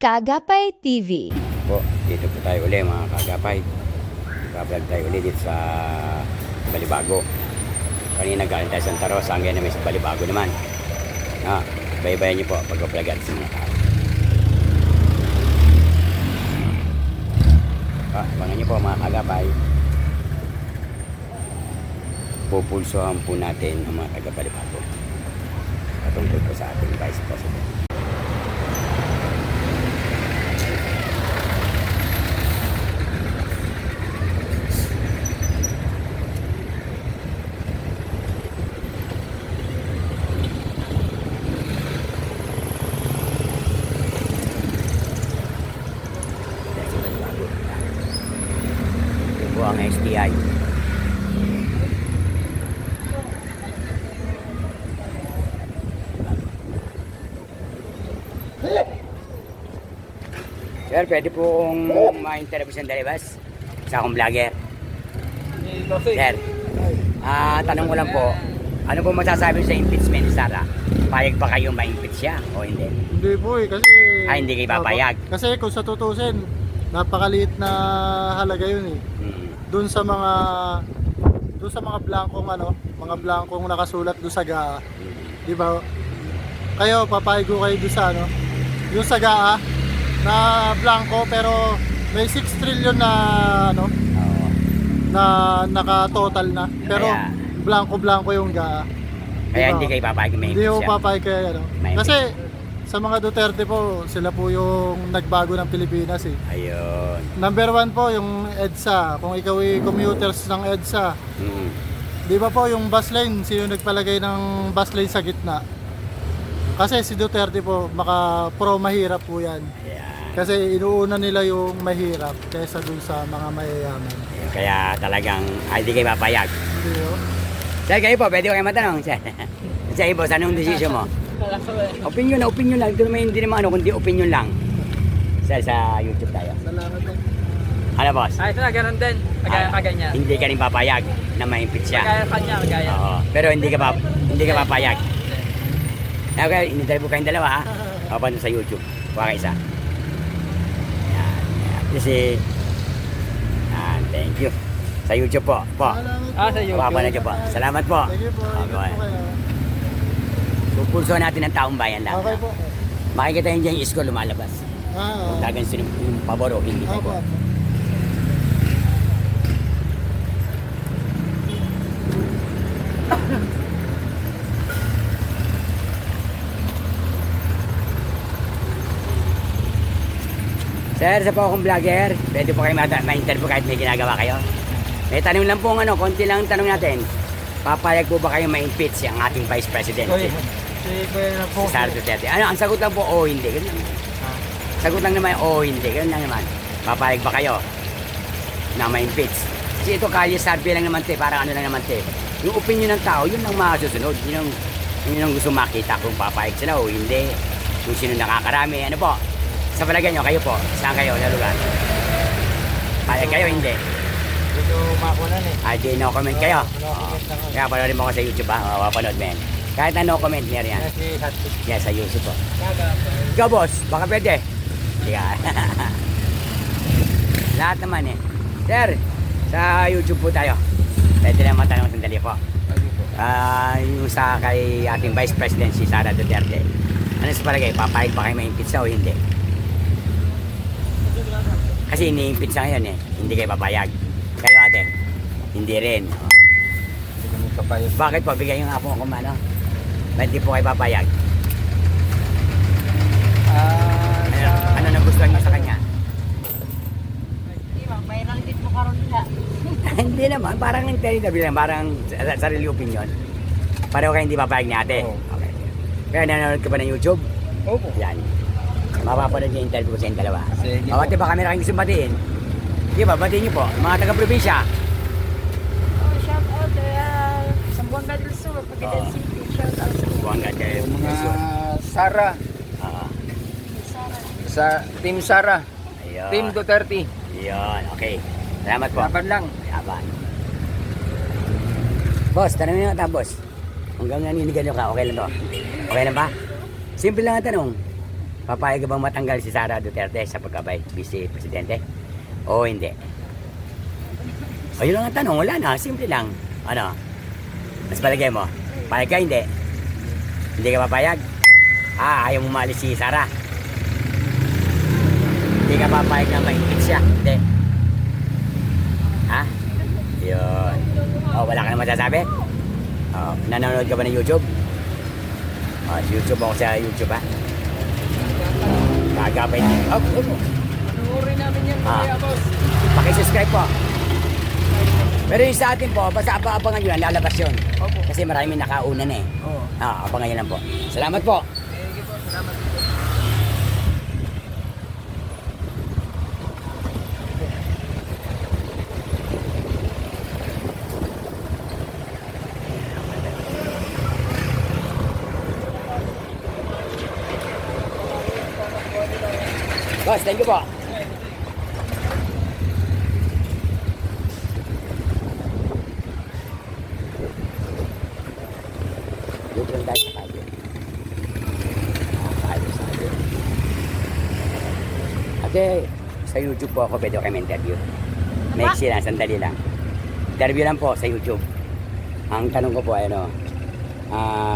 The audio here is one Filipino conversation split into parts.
Kagapay TV. Po, dito po tayo uli mga kagapay. Kablog tayo uli dito sa Balibago. Kanina galing tayo sa Santa Rosa, hanggang namin sa Balibago naman. Baybayan niyo po pag-vlog at sa mga tao. Abangan niyo po mga kagapay. Pupulsohan po natin ang mga taga-Balibago patungkol po sa ating Vice President. Ang STI. Sir, pwede pong ma-interview sa Dalibas sa akong vlogger. Sir, tanong ko lang po, ano po masasabi sa impeachment ni Sara? Payag ba kayong ma-impeach siya o hindi? Hindi po kasi... Hindi kayo papayag? Kasi kung sa tutusin, napakaliit na halaga yun eh. Doon sa mga mga blankong nakasulat doon sa GAA. Di ba? Kayo papayag ko kayo doon sa yung sa GAA na blanko pero may 6 trillion na na naka-total na. Pero blanko yung GAA. Kaya hindi kayo papayag may Hindi impeach ko siya? papayag kayo Kasi sa mga Duterte po, sila po yung nagbago ng Pilipinas eh. Ayun. Number 1 po yung EDSA. Kung ikaw ay commuters ng EDSA, di ba po yung bus lane, sino nagpalagay ng bus lane sa gitna? Kasi si Duterte po, pro mahirap po yan. Kasi inuuna nila yung mahirap kaysa dun sa mga mayayaman. Kaya talagang hindi kayo papayag. Hindi po. Sir, kayo po, pwede ko kayo matanong, sir. Sir, boss, anong desisyon mo? Opinion lang. Ito naman hindi naman kundi opinion lang. Sa YouTube tayo. Salamat po. Ano, boss? Ito na, ganun din. Kaganya. Hindi ka rin papayag na ma-impeach siya. Kagaya. Oo. Pero hindi ka papayag. Okay, in-interview kayong dalawa, ha? Paano sa YouTube? Kuha kayo isa. Yan. Kasi, thank you. Sa YouTube po. Salamat Sa YouTube. Papanood niyo po. Salamat po. Thank you po. Ingat po kayo. Pupulso natin ang taong bayan lahat. Okay po. Makikita yun dyan yung isko lumalabas. Talagang yung pabor o hindi Opo. pabor. Sir, sa po akong vlogger, pwede po kayo ma-interview kahit may ginagawa kayo. May tanong lang po konti lang tanong natin. Papayag po ba kayo ma-impeach ang ating Vice President? Si Sara Duterte. Ang sagot lang po, hindi. Ganun lang. Sagot lang naman, hindi. Ganun lang naman. Papayag ba kayo na ma-impeach? Kasi ito, kalye survey lang naman, parang ano lang naman, yung opinion ng tao, yun ang masusunod. Yun ang gusto makita kung papayag sila o hindi. Kung sino nakakarami. Ano po? Sa palagay nyo, kayo po, saan kayo na lugar? Payag kayo, hindi? Gusto makunan eh. Di no comment kayo. comment lang ako. Kaya panoodin mo ko sa YouTube, ha? Panood mo yan. Kahit na no comment niya yan. Kasi hotdog. Yes, sa YouTube po. Kagapay. Ikaw, boss, baka pwede. Hindi ka. Lahat naman eh. Sir, sa YouTube po tayo. Pwede lang matanong sandali po. Yung sa kay ating Vice President si Sara Duterte. Ano sa palagay? Papayag pa kayo ma-impeach o hindi? Kasi ini-impeach na ngayon eh. Hindi kayo papayag. Kayo ate? Hindi rin. Hindi kami kapayag. Bakit po? Bigay yung nga po kung ano. Ba't di po kayo papayag? Ano nagustuhan niyo sa kanya? Hindi naman, parang nagtari-tabi lang, parang sarili opinion. Pareho kayo hindi papayag ni ate. Oo. Okay. Kaya nanonood ka pa ng YouTube? Opo. Yan. Mapapanood niyo yung interview ko sa inyong dalawa. Sige po. Bawat ba kami na kayong gusto batiin? Di ba, batiin niyo po, mga taga-probinsya. Shout out Zamboanga del Sur, Cagayan City. Shout out sa Buwang ganda kayo. Mga Sara. Sa Team Sara. Ayun. Team Duterte. Ayun, okay. Salamat po. Laban lang. Yaban. Boss, tanongin nga boss. Hanggang naninigan nyo ka, okay lang to? Okay lang ba? Simple lang ang tanong. Papayag ka bang matanggal si Sara Duterte sa pagkabay vice presidente? O hindi? O yun lang ang tanong, wala na, simple lang. Ano? Mas palagay mo? Payag ka, hindi? Hindi ka papayag? Ayaw mo maalis si Sara? Hindi ka papayag na ma-impeach siya? Hindi? Ha? Yun. Wala ka na masasabi? Nanonood ka ba ng YouTube? YouTube ako sa YouTube, ha? Kagapay din. Panuorin namin yan mamaya, boss. Pakisubscribe po. Pero yung sa atin po, basta abangan nyo yan, lalabas yun. Opo. Kasi marami nakauna na eh. Oo. Abangan nyo lang po. Salamat po. Thank you po. Salamat. Boss, thank you po. Dito lang tayo sa kalye. Tayo sa kalye. Ate, sa YouTube po ako pwede ko kayo interview. Maiksi lang, sandali lang. Interview lang po sa YouTube. Ang tanong ko po ay ano,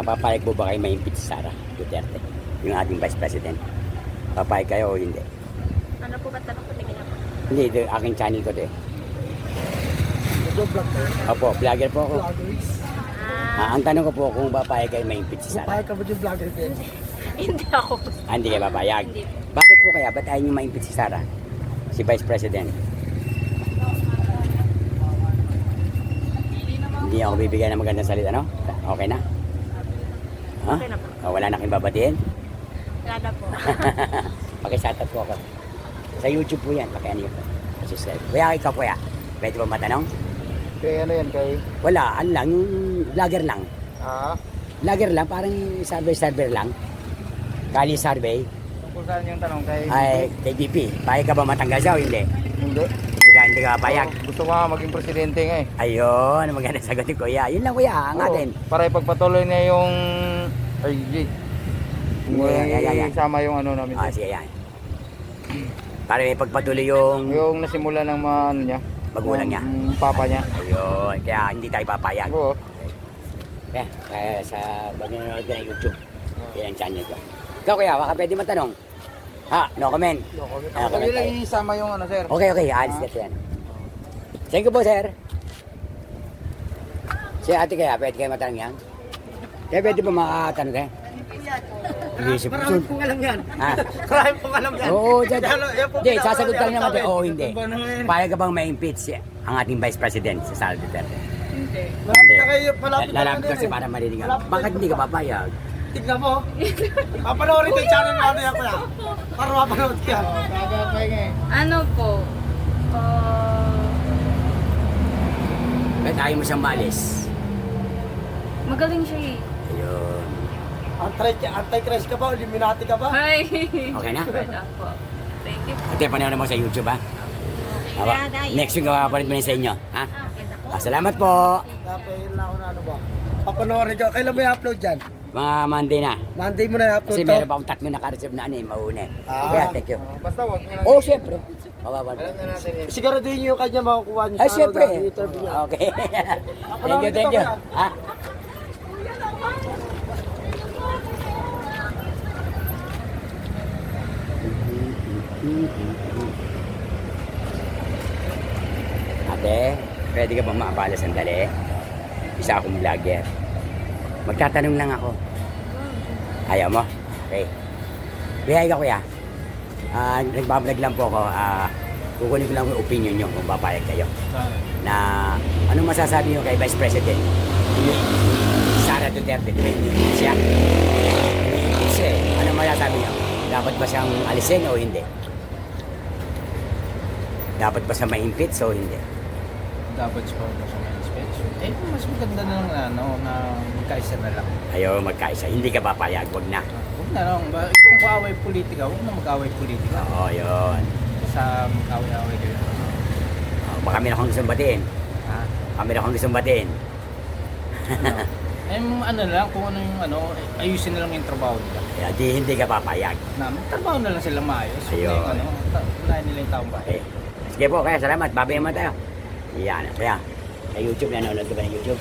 papayag po ba kayo ma-impeach si Sara Duterte, yung ating Vice President? Papayag kayo o hindi? Ano po ba tanong ko? Tingin ako. Hindi, ito aking channel ko to eh. Opo, vlogger po ako. Ang tanong ko po kung papayag kayo ma-impeach si Sara. Papayag ka ba yung vlogger din? Hindi ako. Hindi kayo papayag. Hindi. Bakit po kaya? Ba't ayaw nyo ma-impeach si Sara? Si Vice President. Hindi ako bibigyan ng magandang salita, no? Okay na? Ha? Okay na po. Wala na kayong babatiin? Wala na po. Pakishatout po ako. Sa YouTube po yan. Pakiano yun. Subscribe. Kuya, ikaw kuya. Pwede ba matanong? Kaya ano yan, kay... Wala, ano lang, yung vlogger lang. Vlogger lang, parang survey lang. Kali survey. Tungkol saan yung tanong, kay... Ay, kay BP. Payag ka ba matanggal siya o hindi? Hindi. Hindi ka payag. Gusto ko nga maging presidente nga eh. Ayun, maganda sagot ni kuya. Yun lang kuya, ang Oo, atin. para ipagpatuloy niya yung... RG. Yeah. Sama yung ano namin. Sige yan. Para may pagpatuloy yung Yung nasimula ng mga ano niya. magulang niya. Yung papa niya. Ayun, kaya hindi tayo papayag. Oo. Kaya sa pag nanonood ka ng YouTube, yan ang channel ko. Ikaw kuya, baka pwede matanong. No comment. Kami lang isama yung ano, sir. Okay, alis ka yan. Thank you po, sir. Si ate kaya, pwede kayo matanong yan? Kaya pwede pa makatanong kayo? Marami pong alam yan. Marami pong alam yan. Oo, dyan. Yan po Hindi, pinaka- sasagot ka lang naman. Oo, hindi. Ano yan? Payag ka bang ma-impeach ang ating Vice President, si Sara Duterte? Malapit na kayo, malapit na Lalapit kayo kasi din eh. para marinig ka. Malapit Bakit hindi ka papayag? Tignan mo. Papanoorin ko yung channel natin yan kuya. Para mapanood ka. Gagapay nga eh. Ano po? Ba't ayaw mo siyang malis? Magaling siya eh. Ayun. Anti-crash ka ba? Illuminati ka ba? Hi! Okay na? Wala po. Thank you. Ate, panoorin mo sa YouTube, ha? Next week, papalit mo na sa inyo, ha? Salamat po. Dapat yun lang ako na ano ba? Papanoorin ko. Kailan mo i-upload dyan? Mga Monday na. Monday mo na i-upload Kasi to? meron pa akong 3 naka-reserve na ano eh, mauna eh. Kaya, thank you. Basta wag nyo lang. Oh, syempre. Mababal. Alam na natin yun. Siguraduhin nyo yung kanya makukuha niyo Ay, sa syempre. ano, interview niya. Okay. Thank you. Ha? Ate, pwede ka bang maabala sandali? Isa akong vlogger. Magtatanong lang ako. Ayaw mo? Okay. Kuya, ikaw kuya. Nagbablog lang po ako. Kukunin ko lang yung opinion nyo kung papayag kayo. Na ano masasabi nyo kay Vice President Sara Duterte? Siya? Siya eh. Ano masasabi nyo? Dapat ba siyang alisin o hindi? Dapat ba siya ma-impeach o hindi? Dapat siya pa sa inspection. Eh, mas maganda na lang ano, na magkaisa na lang. Ayaw magkaisa. Hindi ka papayag. Wag na. Huwag na lang. Kung mag-away politika, huwag na mag-away politika. Oo, yun. Sa mag-away-away kayo. Baka meron kang gustong batiin. Ha? Baka meron kang gustong batiin. Ano? ano na lang, kung ano yung ayusin na lang yung trabaho nila. Kaya di hindi ka papayag. Na, trabaho na lang sila maayos. Ayun. Yung unahin nila yung taong bahay. Okay. Sige po, kaya salamat. Babayan mo tayo. Yan. Kaya, sa YouTube, nanonood ka ba ng YouTube?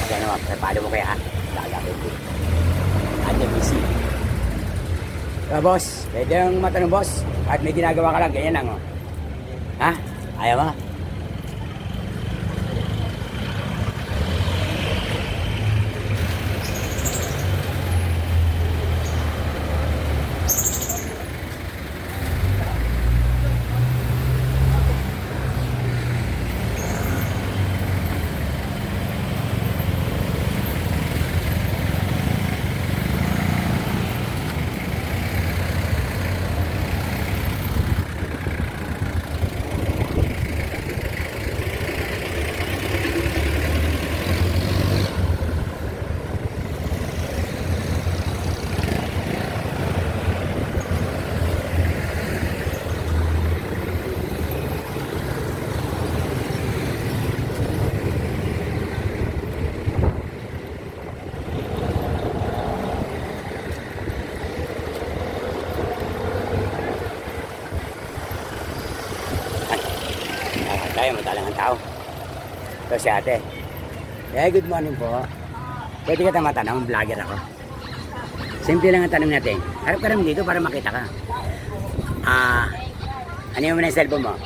Kaya naman, paano mo kaya ha? Lalapin ko. Ate busy. So, boss, pwede yung matanong, boss. At may ginagawa ka lang, ganyan lang, oh. Ha? Ayaw mo? Tayo, madalang ang tao. Ito si ate. Good morning po. Pwede ka matanong, vlogger ako. Simple lang ang tanong natin. Harap ka naman dito para makita ka. Ano yung muna yung cellphone mo?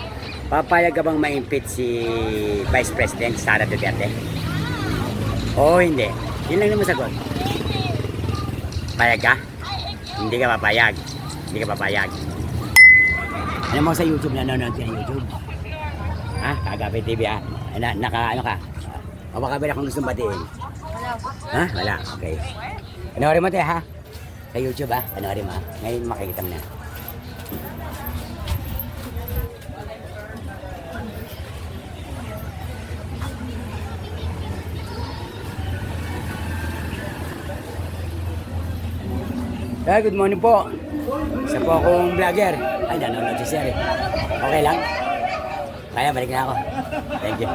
Papayag ka bang ma-impeach si Vice President Sara Duterte? Oo, hindi. Yun lang naman sagot. Payag ka? Hindi ka papayag. Hindi ka papayag. Ano mo sa YouTube, nanonood ka ng YouTube? Ha? Kagabi TV ha? Ano ka? O baka ba akong gustong batiin? Ha? Wala. Okay. Panoorin mo tayo ha? Sa YouTube ha? Panoorin mo ha? Ngayon makikita mo na. Good morning po. Isa po akong vlogger. Ay, nanonood si Sir. Okay lang? Kaya, balik na ako. Thank you.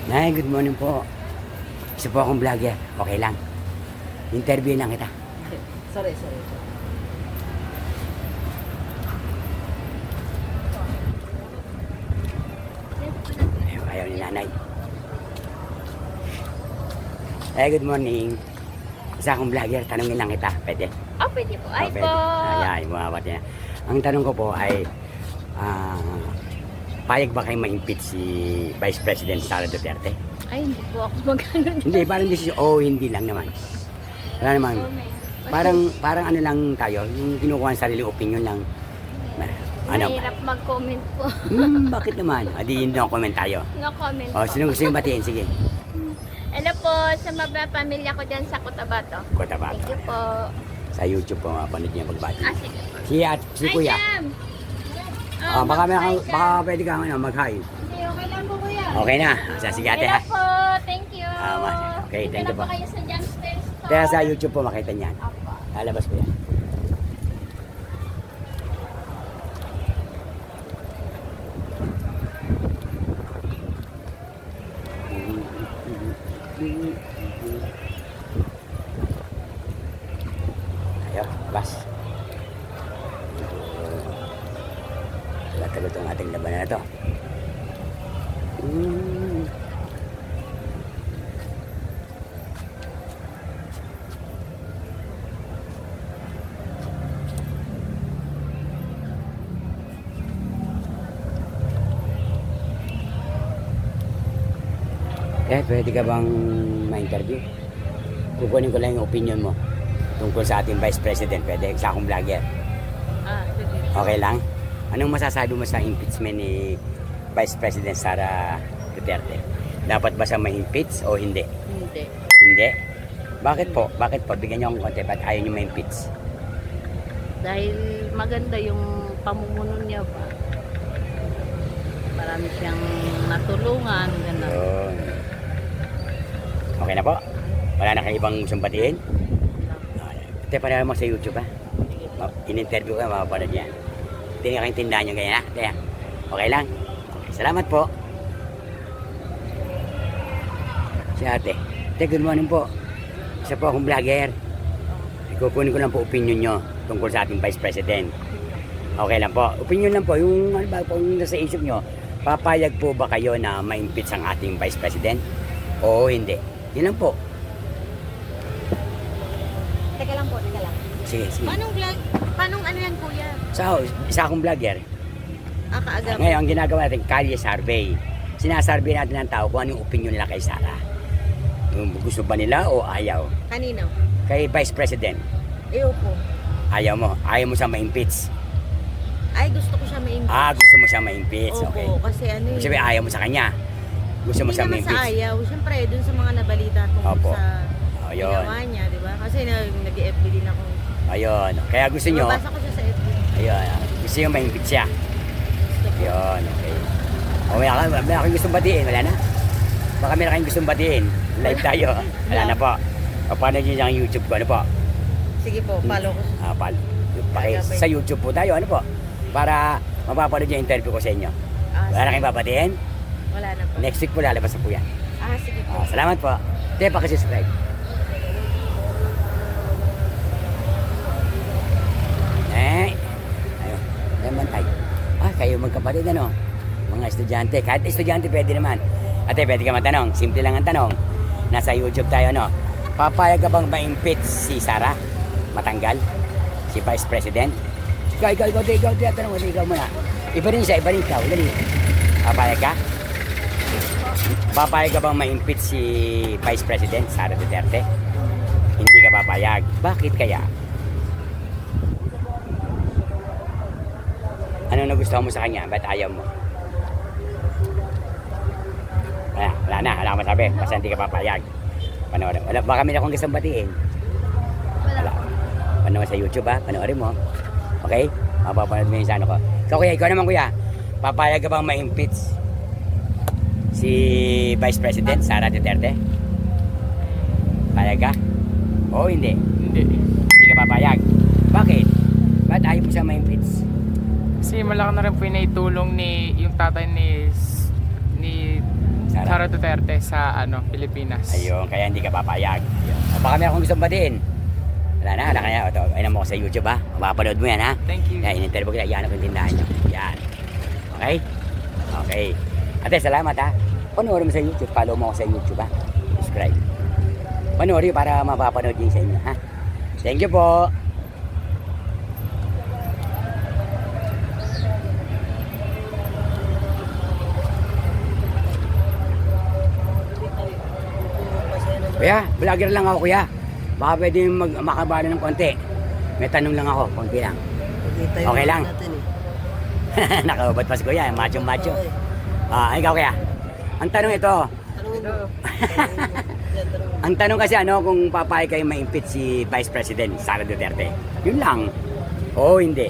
Nay, good morning po. Isa po akong vlogger. Okay lang. Interview lang kita. Sorry. Ayaw ni nanay. Good morning. Isa akong vlogger. Tanungin lang kita. Pwede? Pwede po. Ay Pwede. po. Ay, bumabati na. Ang tanong ko po ay, payag ba kayo ma-impeach si Vice President Sara Duterte? Ay, hindi po ako mag-ano. Hindi, parang decision. Hindi lang naman. Wala naman. Parang ano lang tayo, yung kinukuha ng sariling opinion lang. Ano? Mahirap mag-comment po. Bakit naman? Di no comment tayo. No comment po. Sino gusto yung batiin? Sige. Hello po sa mga pamilya ko dyan sa Cotabato. Cotabato. Thank you po. Sa YouTube po, mapanood niyo pagbati. Sige po. Si Kuya. Jam! Baka pwede ka mag-hi. Hindi, okay lang po kuya. Okay na. Sige ate Hello ha. po. Thank you. Okay, thank you Dito po. na po kayo sa Jamsters to. Kaya sa YouTube po makita niyan. Opo. Lalabas ko yan. Ayo, bas. Tagal itong ating labanan na ito. Pwede ka bang ma-interview? Kukunin ko lang yung opinion mo tungkol sa ating Vice President. Pwede, sa akong vlogger. Sige. Okay lang? Anong masasabi mo sa impeachment ni Vice President Sara Duterte? Dapat ba siya ma-impeach o hindi? Hindi. Hindi? Bakit po? Bakit po? Bigyan niyo akong konti. Ba't ayaw niyo ma-impeach? Dahil maganda yung pamumuno niya pa. marami siyang natulungan, gano'n. Yun. Okay na po? Wala na kayo ibang gustong batiin? Ate, pareho mo sa YouTube ha? In-interview ka, mapapanood yan. Hindi nga kayong tindahan nyo ganyan ha? Ate, okay lang? Okay, salamat po. Si ate. Ate, good morning po. Isa po akong vlogger. Ikukunin ko lang po opinion nyo tungkol sa ating Vice President. Okay lang po. Opinion lang po. Yung ano ba po yung nasa isip nyo, papayag po ba kayo na ma-impeach ang ating Vice President? Oo, hindi. Yun lang po. Teka lang po, teka lang. Sige, sige. Paano ano yan, kuya? So, isa akong vlogger. Kaagap. Ngayon, ang ginagawa natin, kalye survey. Sinasurvey natin ng tao kung ano yung opinion nila kay Sara. Yung gusto ba nila o ayaw? Kanino? Kay Vice President, Ayoko. ayaw mo. Ayaw mo siya ma-impeach. Ay, gusto ko siya ma-impeach. Gusto mo siya ma-impeach. Opo, Okay. kasi ano Ibig sabihin, ayaw mo sa kanya. Gusto mo Hindi siya naman sa ma-impeach. ayaw. Siyempre, dun sa mga nabalita tungkol Opo. sa Ayun. ginawa niya, di ba? Kasi nag-FB din ako. Ayun. Kaya gusto nyo, Mabasa ko siya sa FB. ayun. Gusto nyo ma-impeach siya. Gusto ko. Ayun, okay. O, may akong gustong batiin. Wala na? Baka may kayong gustong batiin. Live tayo. Wala na po. O, paano nyo yung YouTube ko? Ano po? Sige po, follow ko. Sa YouTube po tayo. Ano po? Para mapapanood yung interview ko sa inyo. Wala na kayong babatiin? Wala na po. Next week po lalabas na po yan. Sige po. Salamat po. Te, pakisubscribe. Ayun. Ayun, bantay. Kayo magkapatid ano? Mga estudyante. Kahit estudyante pwede naman. Ate, pwede ka matanong. Simple lang ang tanong. Nasa YouTube tayo, ano? Papayag ka bang ma-impeach si Sara? Matanggal? Si Vice President? Ikaw, tanong mo, ikaw muna. Iba rin siya, iba rin ikaw. Dali. Papayag ka? Papayag ka bang ma-impeach si Vice President Sara Duterte? Hindi ka papayag. Bakit kaya? Ano nagustuhan mo sa kanya? Ba't ayaw mo? Wala na akong masabi. Basta hindi ka papayag. Panoorin. Baka may akong gustong batiin. Wala. Panoorin sa YouTube ha. Panoorin mo. Okay? Mapapanood mo yung sa ano ko. So kuya, ikaw naman kuya. Papayag ka bang ma-impeach si Vice President Sara Duterte? Payag ka? Oo, hindi. Hindi ka papayag. Bakit? Ba't ayaw mo siya ma-impeach? Kasi malaki na rin po yung naitulong ni yung tatay ni Sara Duterte sa Pilipinas. Ayun, kaya hindi ka papayag. O, baka may akong gustong batiin. Wala na kaya. Ito, ayun mo ko sa YouTube ha. Mapapanood mo yan ha. Thank you. Yan, in-interview kita. Yan ako yung tindahan nyo. Yan. Okay? Okay. Ate, salamat ha. Panoorin mo sa YouTube. Follow mo ako sa YouTube ha. Subscribe. Panoorin para mapapanood din sa inyo ha. Thank you po. Kuya, vlogger lang ako kuya. Baka pwede makabala ng konti. May tanong lang ako, konti lang. Okay lang. Nakaubat pa si kuya, macho. Ikaw kuya. Ang tanong ito. Ang tanong kasi kung papayag kayo ma-impeach si Vice President Sara Duterte. Yun lang. Oo, hindi.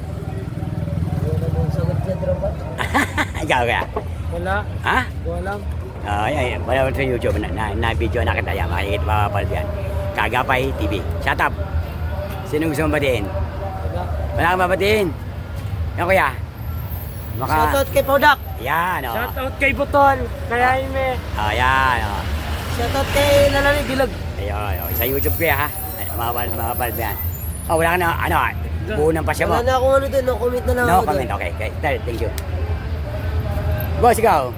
Ikaw kuya. Wala. Ha? Wala. Wala sa YouTube na video na kita yan. Makikita mapapalad yan. Kagapay TV. Shut up. Sino gusto mong batiin? Wala kang babatiin. Yan kuya. Shoutout kay Paudak. Yan o. Shoutout kay Butol. Kay Jaime. Yan o. Shoutout kay Lalali Bilog. Ayun. Sa YouTube kuya ha. Mapapalad yan. Wala ka na buo ng pasya mo. Wala na akong din. No comment na lang No ako comment. Okay. Thank you. Boss, ikaw.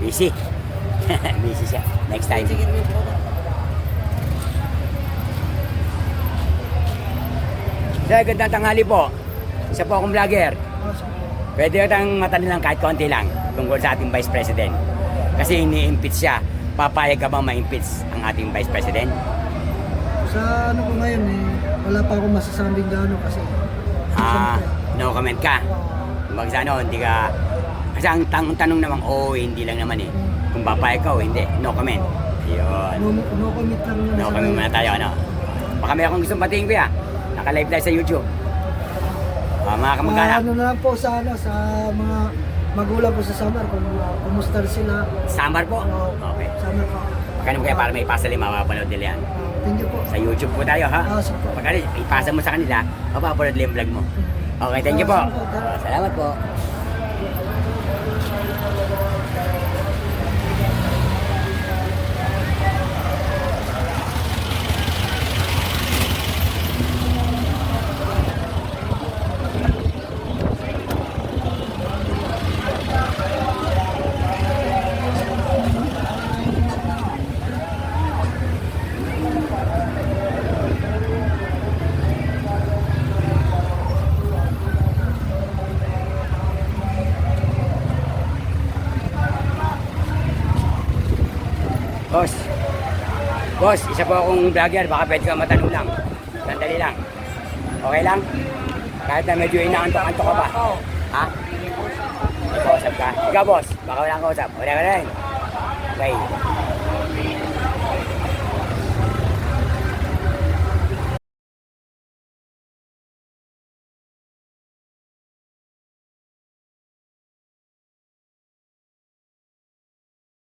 Busy. Busy siya. Next time. Sir, gandang tanghali po. Isa po akong vlogger. Pwede kitang matanong lang kahit konti lang tungkol sa ating Vice President. Kasi ini-impeach siya. Papayag ka bang ma-impeach ang ating Vice President? Sa ko ngayon wala pa akong masasabing gaano kasi. No comment ka. Kumbaga sa hindi ka. Kasi ang tanong naman, hindi lang naman eh. Kung papayag ka o hindi, no comment. Ayun. No comment lang yun. No comment muna tayo, Baka may akong gustong batiin kuya. Naka-live tayo sa YouTube. Mga kamag-anak. Ano na lang po sa mga magulang ko sa Samar kung kumusta sila. Samar po? Oo. Okay. Samar po. Pagkano mo kaya para may ipasa lima, mapapanood nila yan. Thank you po. Sa YouTube po tayo, ha? Sige po. Pagkano, ipasa mo sa kanila, mapapanood nila yung vlog mo. Okay, thank you po. Salamat po. Boss. Boss, isa po akong vlogger. Baka pwede ka matanong lang. Sandali lang. Okay lang? Kahit na medyo inaantok-antok ka ba? Ha? May kausap ka? Ikaw, boss. Baka wala kang kausap. Wala ka rin. Okay.